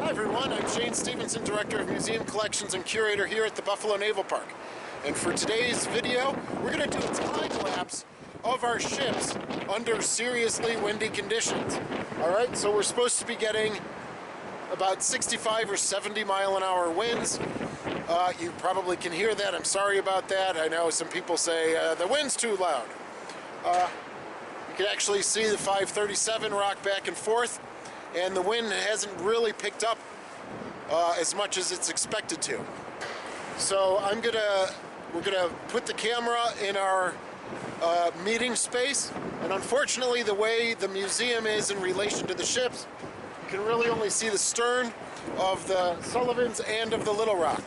Hi everyone, I'm Shane Stevenson, Director of Museum Collections and Curator here at the Buffalo Naval Park. And for today's video, we're going to do a time-lapse of our ships under seriously windy conditions. Alright, so we're supposed to be getting about 65 or 70 mile an hour winds. You probably can hear that. I'm sorry about that. I know some people say the wind's too loud. You can actually see the 537 rock back and forth, and the wind hasn't really picked up as much as it's expected to. So we're gonna put the camera in our meeting space, and unfortunately the way the museum is in relation to the ships, you can really only see the stern of the Sullivans and of the Little Rock.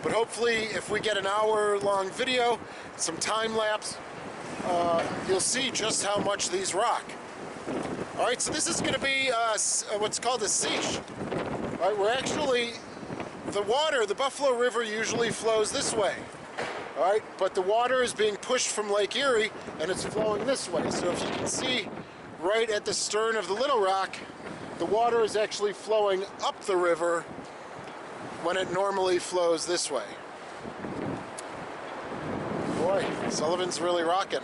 But hopefully if we get an hour-long video, some time-lapse, you'll see just how much these rock. Alright, so this is going to be what's called a seiche. Alright, we're actually, the Buffalo River usually flows this way. Alright, but the water is being pushed from Lake Erie and it's flowing this way. So if you can see right at the stern of the Little Rock, the water is actually flowing up the river when it normally flows this way. Boy, Sullivan's really rocking.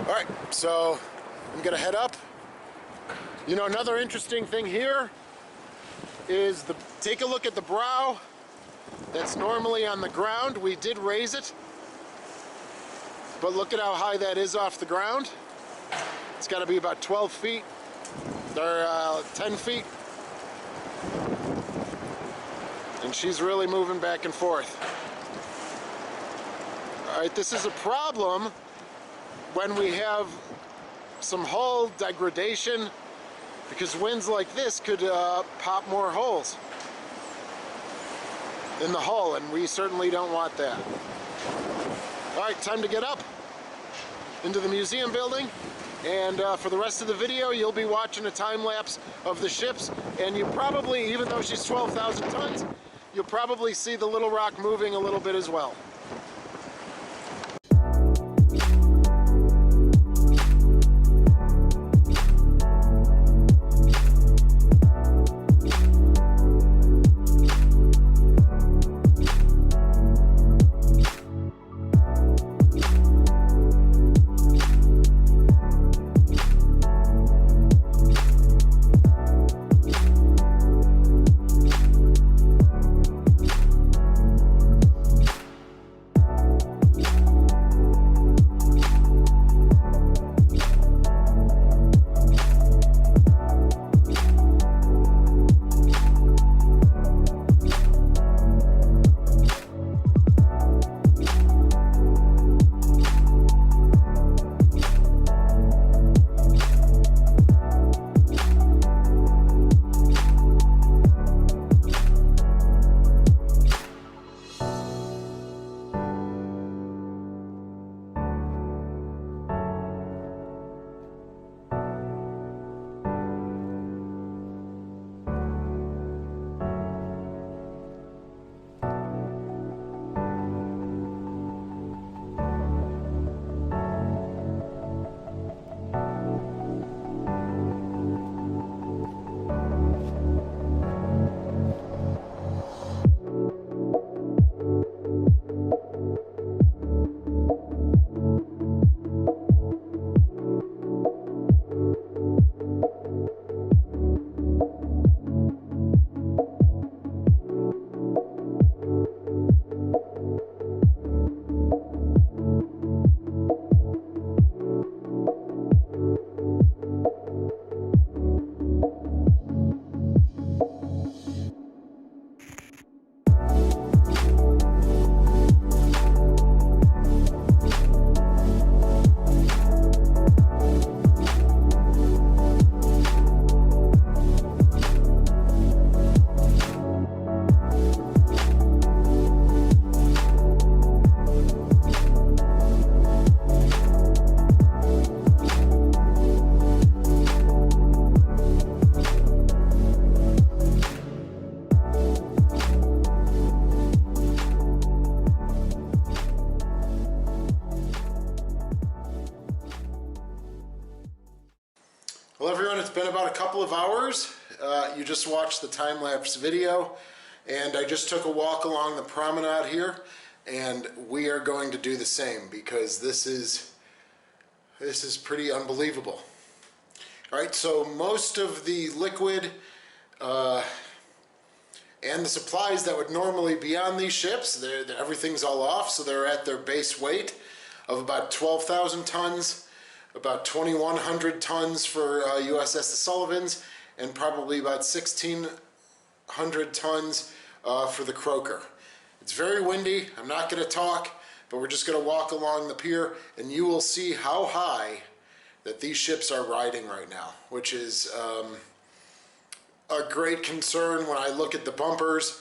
Alright, so I'm gonna head up. You know, another interesting thing here is take a look at the brow that's normally on the ground. We did raise it, but look at how high that is off the ground. It's got to be about 12 feet or 10 feet. And she's really moving back and forth. Alright, this is a problem when we have some hull degradation, because winds like this could pop more holes in the hull, and we certainly don't want that. Alright, time to get up into the museum building, and for the rest of the video you'll be watching a time-lapse of the ships, and you probably, even though she's 12,000 tons, you'll probably see the Little Rock moving a little bit as well. Well, everyone, it's been about a couple of hours. You just watched the time-lapse video, and I just took a walk along the promenade here, and we are going to do the same because this is pretty unbelievable. All right, so most of the liquid and the supplies that would normally be on these ships, everything's all off, so they're at their base weight of about 12,000 tons. About 2,100 tons for USS The Sullivans, and probably about 1,600 tons for the Croaker. It's very windy. I'm not going to talk, but we're just going to walk along the pier, and you will see how high that these ships are riding right now, which is a great concern when I look at the bumpers.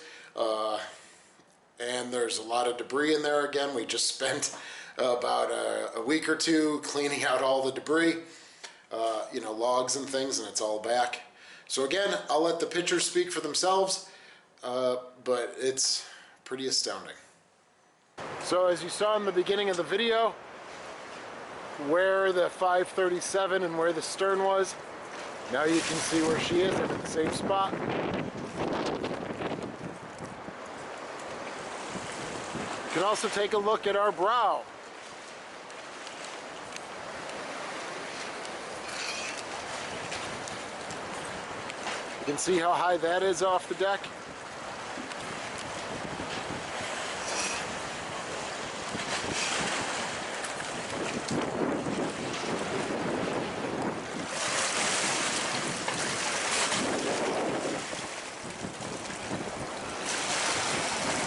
And there's a lot of debris in there again. We just spent about a week or two cleaning out all the debris, you know, logs and things, and it's all back. So again, I'll let the pictures speak for themselves, but it's pretty astounding. So as you saw in the beginning of the video, where the 537 and where the stern was, now you can see where she is. I'm in the same spot. You can also take a look at our brow. You can see how high that is off the deck.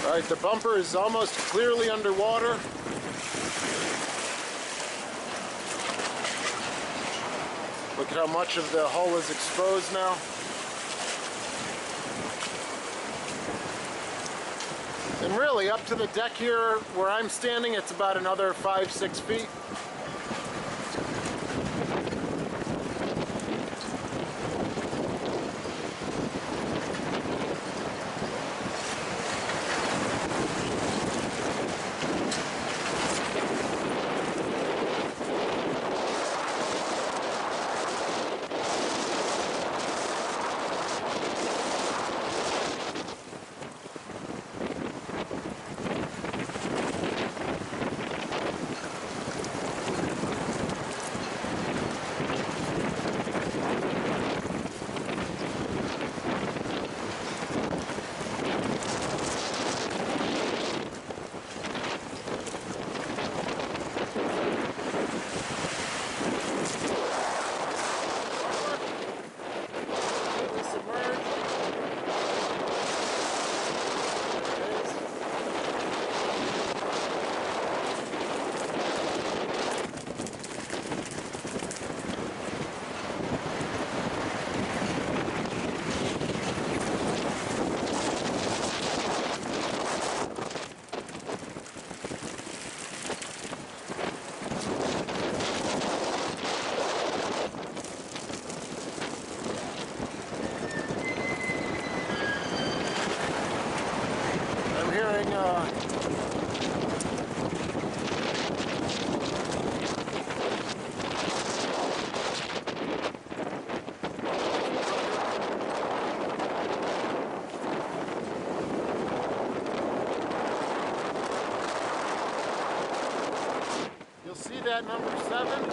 All right, the bumper is almost clearly underwater. Look at how much of the hull is exposed now. And really, up to the deck here where I'm standing, it's about another 5-6 feet. You'll see that number 7.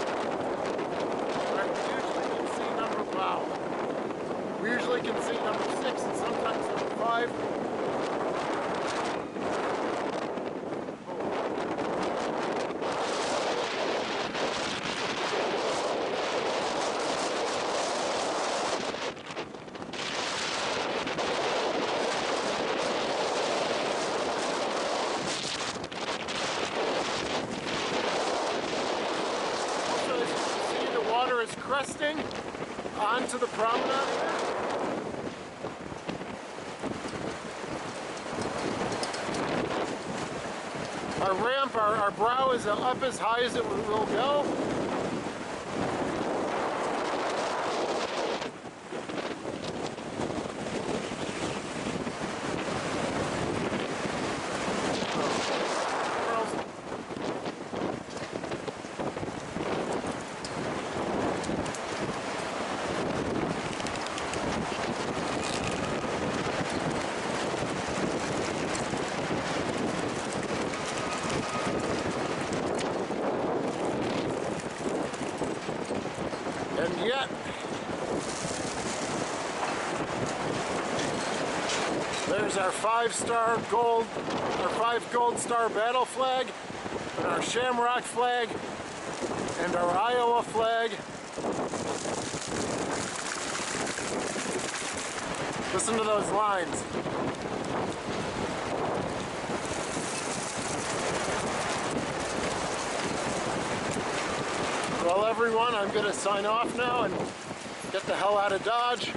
We usually can see number 6 and sometimes number 5. Is cresting onto the promenade. Our ramp, our brow is up as high as it will go. yet. There's our 5-star gold, our 5 gold star battle flag, and our Shamrock flag, and our Iowa flag. Listen to those lines. Well, everyone, I'm going to sign off now and get the hell out of Dodge.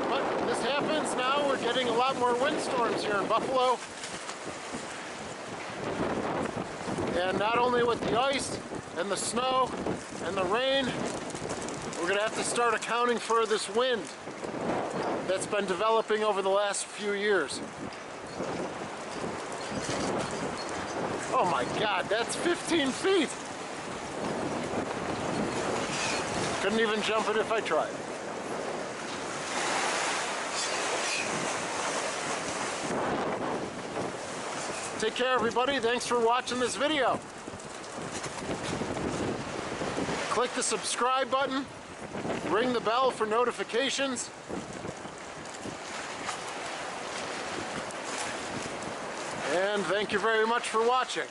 But this happens now. We're getting a lot more windstorms here in Buffalo. And not only with the ice and the snow and the rain, we're going to have to start accounting for this wind that's been developing over the last few years. Oh my God, that's 15 feet! Couldn't even jump it if I tried. Take care, everybody. Thanks for watching this video. Click the subscribe button, ring the bell for notifications. And thank you very much for watching.